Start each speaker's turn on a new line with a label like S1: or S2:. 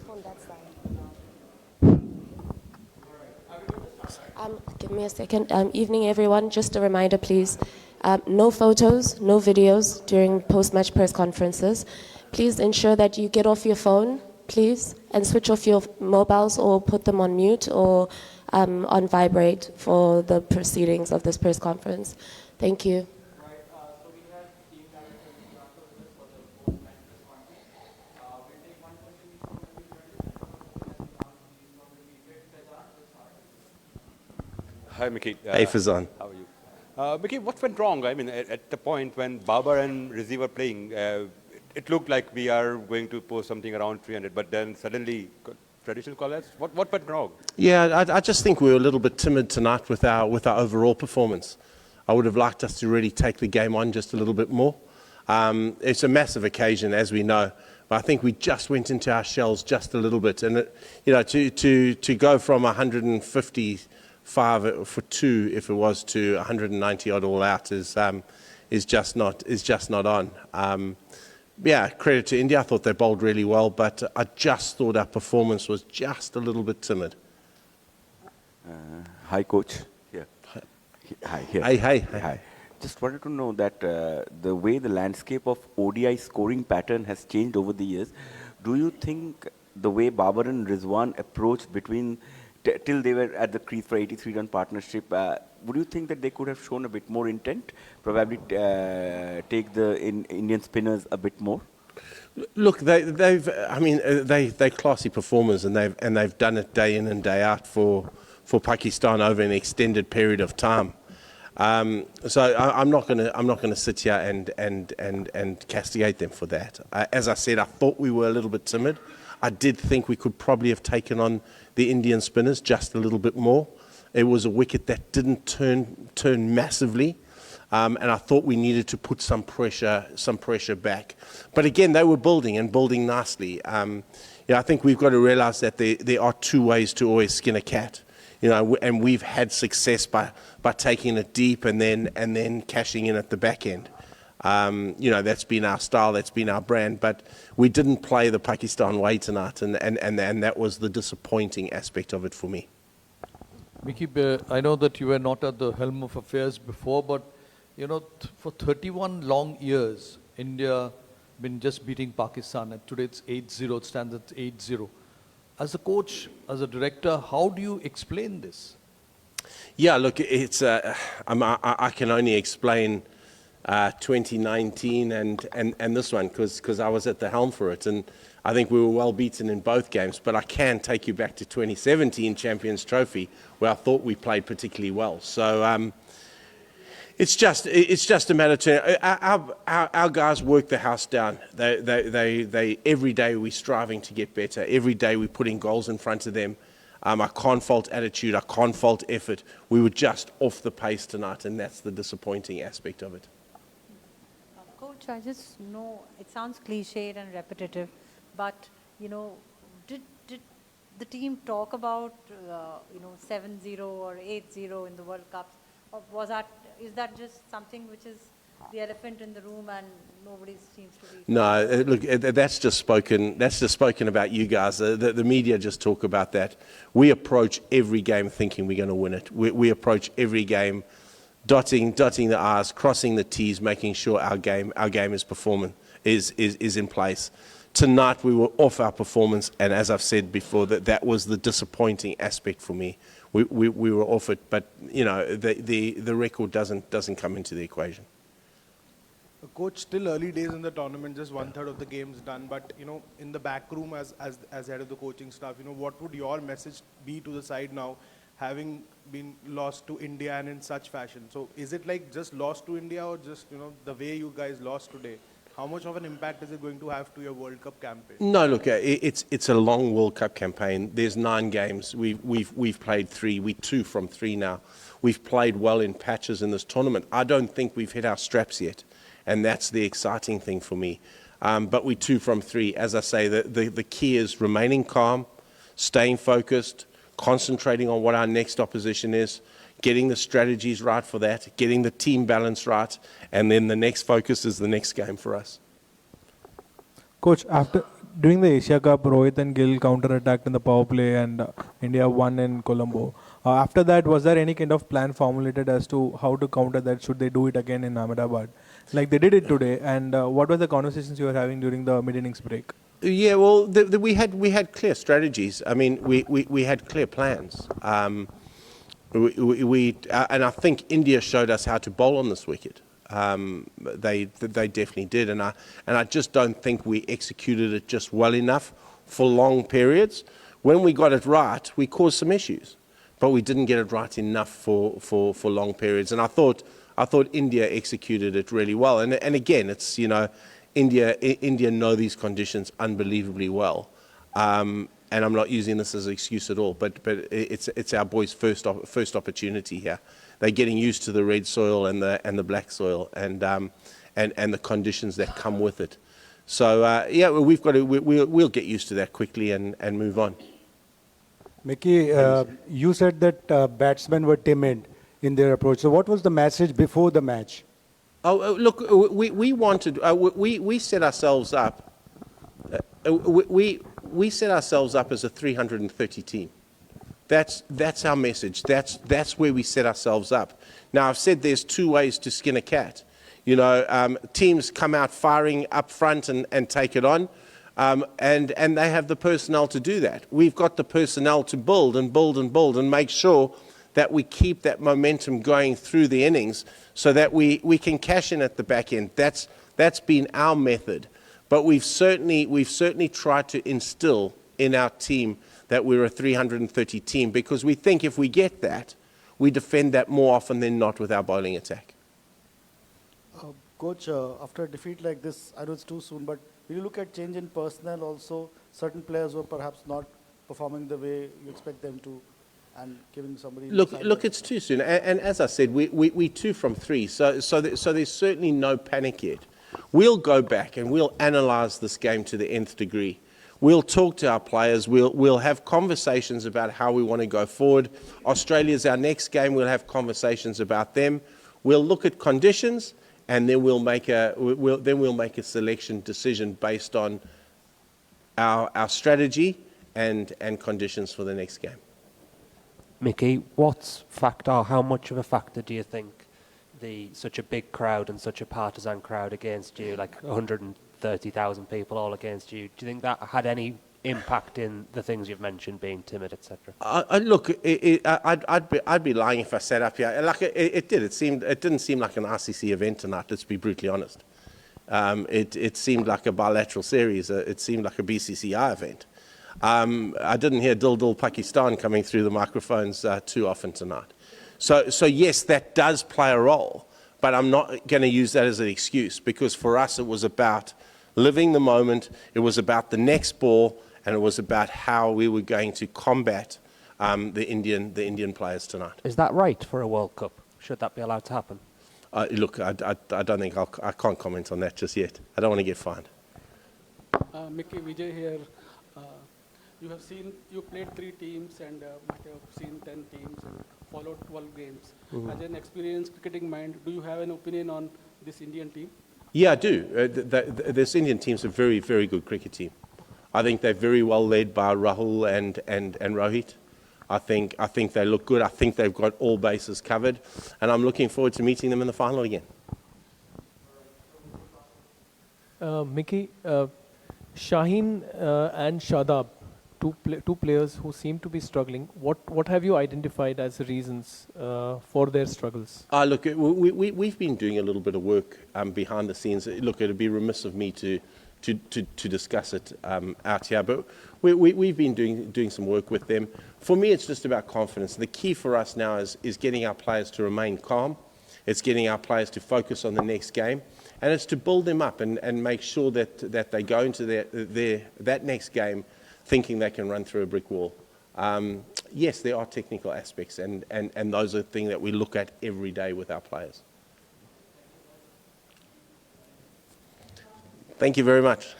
S1: On that side. Give me a second. Evening, everyone. Just a reminder, please. No photos, no videos during post-match press conferences. Please ensure that you get off your phone, please, and switch off your mobiles or put them on mute or on vibrate for the proceedings of this press conference. Thank you.
S2: Hi, Mickey.
S3: Hey, Fazan.
S2: How are you? Mickey, what went wrong? I mean, at the point when Babar and Rizvi were playing, it looked like we are going to post something around 300, but then suddenly traditional collapse. What went wrong?
S3: Yeah, I just think we were a little bit timid tonight with our overall performance. I would have liked us to really take the game on just a little bit more. It's a massive occasion, as we know, but I think we just went into our shells just a little bit. And to go from 155 for 2, if it was, to 190 odd all out is just not on. Yeah, credit to India. I thought they bowled really well, but I just thought our performance was just a little bit timid.
S4: Hi, coach. Here. Hi. Here.
S3: Hey.
S4: Just wanted to know that the way the landscape of ODI scoring pattern has changed over the years, do you think the way Babar and Rizwan approached between till they were at the crease for 83-run partnership, would you think that they could have shown a bit more intent, probably take the Indian spinners a bit more?
S3: Look, they're classy performers, and they've done it day in and day out for Pakistan over an extended period of time. So I'm not going to sit here and castigate them for that. As I said, I thought we were a little bit timid. I did think we could probably have taken on the Indian spinners just a little bit more. It was a wicket that didn't turn massively, and I thought we needed to put some pressure back. But again, they were building nicely. I think we've got to realise that there are two ways to always skin a cat. And we've had success by taking it deep and then cashing in at the back end. That's been our style, that's been our brand, but we didn't play the Pakistan way tonight, and that was the disappointing aspect of it for me.
S5: Mickey, I know that you were not at the helm of affairs before, but for 31 long years, India been just beating Pakistan, and today it's 8-0, it stands at 8-0. As a coach, as a director, how do you explain this?
S3: Yeah, look, it's I can only explain 2019 and this one because I was at the helm for it, and I think we were well beaten in both games. But I can take you back to 2017 Champions Trophy, where I thought we played particularly well. So it's just a matter to our guys work the house down. They every day we're striving to get better. Every day we're putting goals in front of them. I can't fault attitude. I can't fault effort. We were just off the pace tonight, and that's the disappointing aspect of it.
S6: Coach, I just know it sounds cliched and repetitive, but did the team talk about 7-0 or 8-0 in the World Cup, or is that just something which is the elephant in the room and nobody seems to be?
S3: No, look, that's just spoken about you guys. The media just talk about that. We approach every game thinking we're going to win it. We approach every game dotting the I's, crossing the T's, making sure our game is in place. Tonight we were off our performance, and as I've said before, that was the disappointing aspect for me. We were off it, but the record doesn't come into the equation.
S7: Coach, still early days in the tournament, just 1/3 of the game's done. But in the back room, as head of the coaching staff, what would your message be to the side now, having been lost to India and in such fashion? So is it like just lost to India, or just the way you guys lost today? How much of an impact is it going to have to your World Cup campaign?
S3: No, look, it's a long World Cup campaign. There's 9 games. We've played 3. We're 2 from 3 now. We've played well in patches in this tournament. I don't think we've hit our straps yet, and that's the exciting thing for me. But we're 2 from 3. As I say, the key is remaining calm, staying focused, concentrating on what our next opposition is, getting the strategies right for that, getting the team balance right, and then the next focus is the next game for us.
S8: Coach, after During the Asia Cup, Rohit and Gill counter-attacked in the power play and India won in Colombo. After that, was there any kind of plan formulated as to how to counter that? Should they do it again in Ahmedabad? Like they did it today. And what were the conversations you were having during the mid-innings break?
S3: Yeah, well, we had clear strategies. I mean, we had clear plans. And I think India showed us how to bowl on this wicket. They definitely did, and I just don't think we executed it just well enough for long periods. When we got it right, we caused some issues, but we didn't get it right enough for long periods. And I thought India executed it really well. And again, it's India know these conditions unbelievably well. And I'm not using this as an excuse at all, but it's our boys' first opportunity here. They're getting used to the red soil and the black soil and the conditions that come with it. So yeah, we'll get used to that quickly and move on.
S9: Mickey, you said that batsmen were timid in their approach. So what was the message before the match?
S3: Oh, look, we wanted we set ourselves up. We set ourselves up as a 330 team. That's our message. That's where we set ourselves up. Now, I've said there's two ways to skin a cat. Teams come out firing up front and take it on, and they have the personnel to do that. We've got the personnel to build and make sure that we keep that momentum going through the innings so that we can cash in at the back end. That's been our method. But we've certainly tried to instill in our team that we're a 330 team, because we think if we get that, we defend that more often than not with our bowling attack.
S10: Coach, after a defeat like this, I know it's too soon, but will you look at change in personnel also? Certain players who are perhaps not performing the way you expect them to, and giving somebody...
S3: Look, it's too soon. And as I said, we 2 from 3, so there's certainly no panic yet. We'll go back and we'll analyse this game to the nth degree. We'll talk to our players. We'll have conversations about how we want to go forward. Australia's our next game. We'll have conversations about them. We'll look at conditions, and then we'll make a selection decision based on our strategy and conditions for the next game.
S11: Mickey, how much of a factor do you think such a big crowd and such a partisan crowd against you, like 130,000 people all against you, do you think that had any impact in the things you've mentioned, being timid, etc.?
S3: Look, I'd be lying if I sat up here. Like it did. It didn't seem like an ICC event tonight. Let's be brutally honest. It seemed like a bilateral series. It seemed like a BCCI event. I didn't hear Dil Dil Pakistan coming through the microphones too often tonight. So yes, that does play a role, but I'm not going to use that as an excuse, because for us it was about living the moment, it was about the next ball, and it was about how we were going to combat the Indian players tonight.
S11: Is that right for a World Cup? Should that be allowed to happen?
S3: Look, I don't think I can't comment on that just yet. I don't want to get fined.
S12: Mickey, Vijay here. You played 3 teams and might have seen 10 teams and followed 12 games.
S3: Mm-hmm.
S12: As an experienced cricketing mind, do you have an opinion on this Indian team?
S3: Yeah, I do. This Indian team's a very, very good cricket team. I think they're very well led by Rahul and Rohit. I think they look good. I think they've got all bases covered, and I'm looking forward to meeting them in the final again.
S13: Mickey, Shaheen and Shadab, two players who seem to be struggling. What have you identified as the reasons for their struggles?
S3: Look, we've been doing a little bit of work behind the scenes. Look, it'd be remiss of me to discuss it out here, but we've been doing some work with them. For me, it's just about confidence. The key for us now is getting our players to remain calm. It's getting our players to focus on the next game, and it's to build them up and make sure that they go into that next game thinking they can run through a brick wall. Yes, there are technical aspects, and those are the things that we look at every day with our players. Thank you very much.